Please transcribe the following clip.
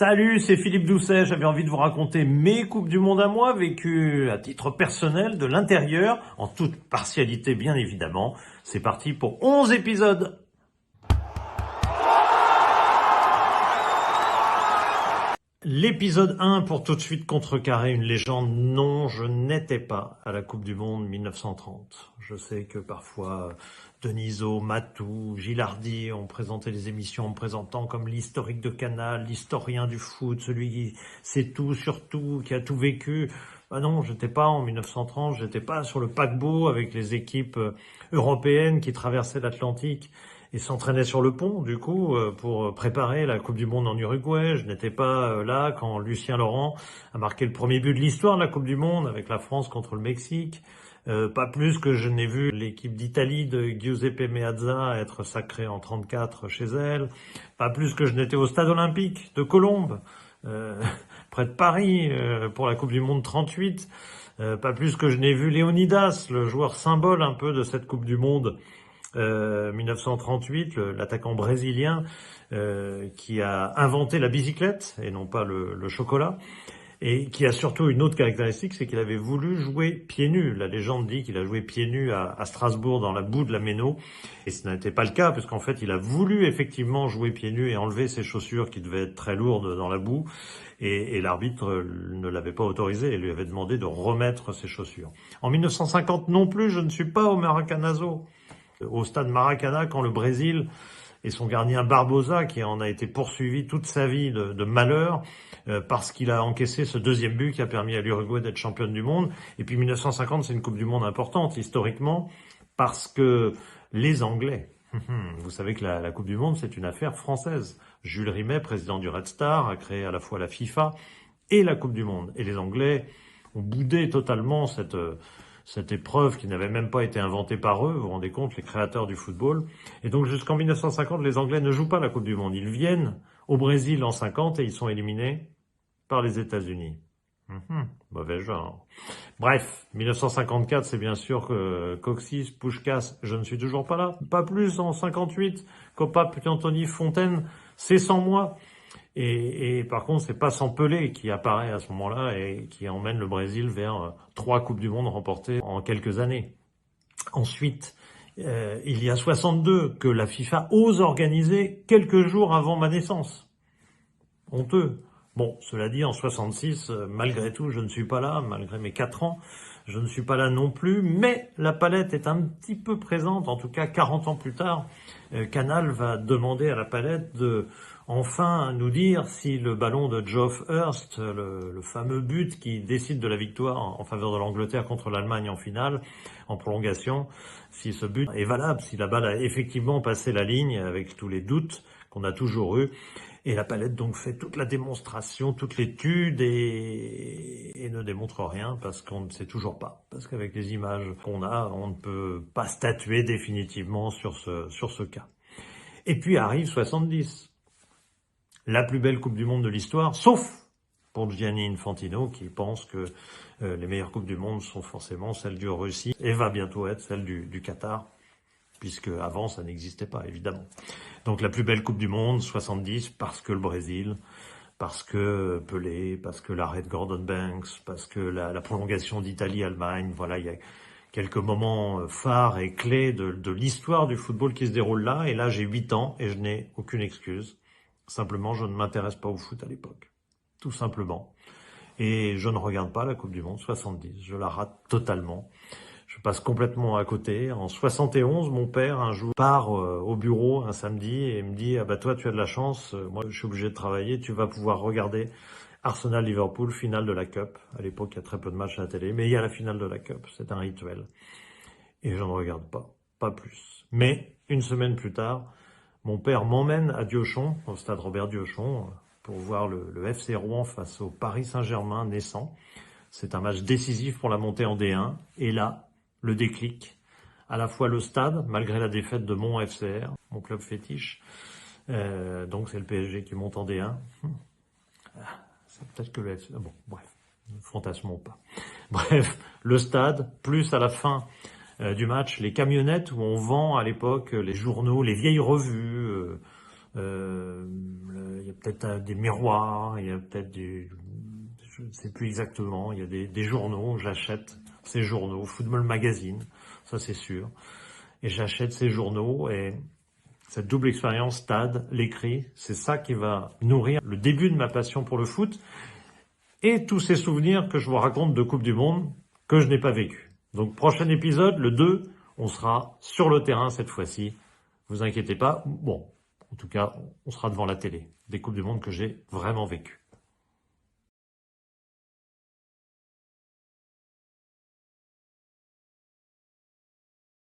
Salut, c'est Philippe Doucet. J'avais envie de vous raconter mes Coupes du Monde à moi, vécues à titre personnel, de l'intérieur, en toute partialité bien évidemment. C'est parti pour 11 épisodes. L'épisode 1 pour tout de suite contrecarrer une légende. Non, je n'étais pas à la Coupe du Monde 1930. Je sais que parfois Denisot, Matou, Gilardi ont présenté les émissions en me présentant comme l'historique de Canal, l'historien du foot, celui qui sait tout sur tout, qui a tout vécu. Ah non, j'étais pas en 1930, j'étais pas sur le paquebot avec les équipes européennes qui traversaient l'Atlantique et s'entraînaient sur le pont, du coup, pour préparer la Coupe du Monde en Uruguay. Je n'étais pas là quand Lucien Laurent a marqué le premier but de l'histoire de la Coupe du Monde avec la France contre le Mexique. Pas plus que je n'ai vu l'équipe d'Italie de Giuseppe Meazza être sacrée en 34 chez elle. Pas plus que je n'étais au stade olympique de Colombes, près de Paris, pour la Coupe du Monde 38. Pas plus que je n'ai vu Léonidas, le joueur symbole un peu de cette Coupe du Monde 1938, l'attaquant brésilien qui a inventé la bicyclette et non pas le chocolat, et qui a surtout une autre caractéristique, c'est qu'il avait voulu jouer pieds nus. La légende dit qu'il a joué pieds nus à Strasbourg dans la boue de la Méno, et ce n'était pas le cas, parce qu'en fait il a voulu effectivement jouer pieds nus et enlever ses chaussures qui devaient être très lourdes dans la boue, et l'arbitre ne l'avait pas autorisé et lui avait demandé de remettre ses chaussures. En 1950 non plus, je ne suis pas au Maracanazo, au stade Maracana, quand le Brésil et son gardien Barbosa, qui en a été poursuivi toute sa vie de malheur, parce qu'il a encaissé ce deuxième but qui a permis à l'Uruguay d'être championne du monde. Et puis 1950, c'est une Coupe du Monde importante, historiquement, parce que les Anglais, vous savez que la Coupe du Monde, c'est une affaire française. Jules Rimet, président du Red Star, a créé à la fois la FIFA et la Coupe du Monde. Et les Anglais ont boudé totalement cette épreuve qui n'avait même pas été inventée par eux, vous vous rendez compte, les créateurs du football. Et donc jusqu'en 1950, les Anglais ne jouent pas la Coupe du Monde. Ils viennent au Brésil en 50 et ils sont éliminés par les États-Unis. Mauvais genre. Bref, 1954, c'est bien sûr que Coxis, Puskás, je ne suis toujours pas là. Pas plus en 58, Copa Piantoni Fontaine, c'est sans moi. Et par contre, c'est pas sans Pelé qui apparaît à ce moment-là et qui emmène le Brésil vers 3 Coupes du Monde remportées en quelques années. Ensuite, il y a 62 que la FIFA ose organiser quelques jours avant ma naissance. Honteux. Bon, cela dit, en 66, malgré tout, je ne suis pas là, malgré mes 4 ans, je ne suis pas là non plus, mais la palette est un petit peu présente, en tout cas 40 ans plus tard, Canal va demander à la palette de enfin nous dire si le ballon de Geoff Hurst, le fameux but qui décide de la victoire en faveur de l'Angleterre contre l'Allemagne en finale, en prolongation, si ce but est valable, si la balle a effectivement passé la ligne avec tous les doutes qu'on a toujours eus. Et la palette donc fait toute la démonstration, toute l'étude et ne démontre rien parce qu'on ne sait toujours pas. Parce qu'avec les images qu'on a, on ne peut pas statuer définitivement sur ce cas. Et puis arrive 70. La plus belle Coupe du Monde de l'histoire, sauf pour Gianni Infantino qui pense que les meilleures Coupes du Monde sont forcément celles du Russie et va bientôt être celle du Qatar, puisque avant ça n'existait pas évidemment. Donc la plus belle Coupe du Monde, 70, parce que le Brésil, parce que Pelé, parce que l'arrêt de Gordon Banks, parce que la prolongation d'Italie-Allemagne, voilà, il y a quelques moments phares et clés de l'histoire du football qui se déroule là, et là j'ai 8 ans et je n'ai aucune excuse. Simplement, je ne m'intéresse pas au foot à l'époque. Tout simplement. Et je ne regarde pas la Coupe du Monde 70. Je la rate totalement. Je passe complètement à côté. En 71, mon père, un jour, part au bureau un samedi et me dit « Ah bah toi, tu as de la chance. Moi, je suis obligé de travailler. Tu vas pouvoir regarder Arsenal-Liverpool, finale de la Cup. » À l'époque, il y a très peu de matchs à la télé, mais il y a la finale de la Cup. C'est un rituel. Et je ne regarde pas. Pas plus. Mais, une semaine plus tard, mon père m'emmène à Diochon, au stade Robert Diochon, pour voir le FC Rouen face au Paris Saint-Germain naissant. C'est un match décisif pour la montée en D1. Et là, le déclic, à la fois le stade, malgré la défaite de mon FCR, mon club fétiche, donc c'est le PSG qui monte en D1. C'est peut-être que le FC... Bon, bref, fantasmons pas. Bref, le stade, plus à la fin du match, les camionnettes où on vend à l'époque les journaux, les vieilles revues, Il y a peut-être des miroirs, il y a peut-être je ne sais plus exactement, il y a des journaux, j'achète ces journaux, Football Magazine, ça c'est sûr, et j'achète ces journaux, et cette double expérience, stade, l'écrit, c'est ça qui va nourrir le début de ma passion pour le foot, et tous ces souvenirs que je vous raconte de Coupe du Monde que je n'ai pas vécu. Donc prochain épisode, le 2, on sera sur le terrain cette fois-ci, vous inquiétez pas, bon, en tout cas, on sera devant la télé, des Coupes du Monde que j'ai vraiment vécues.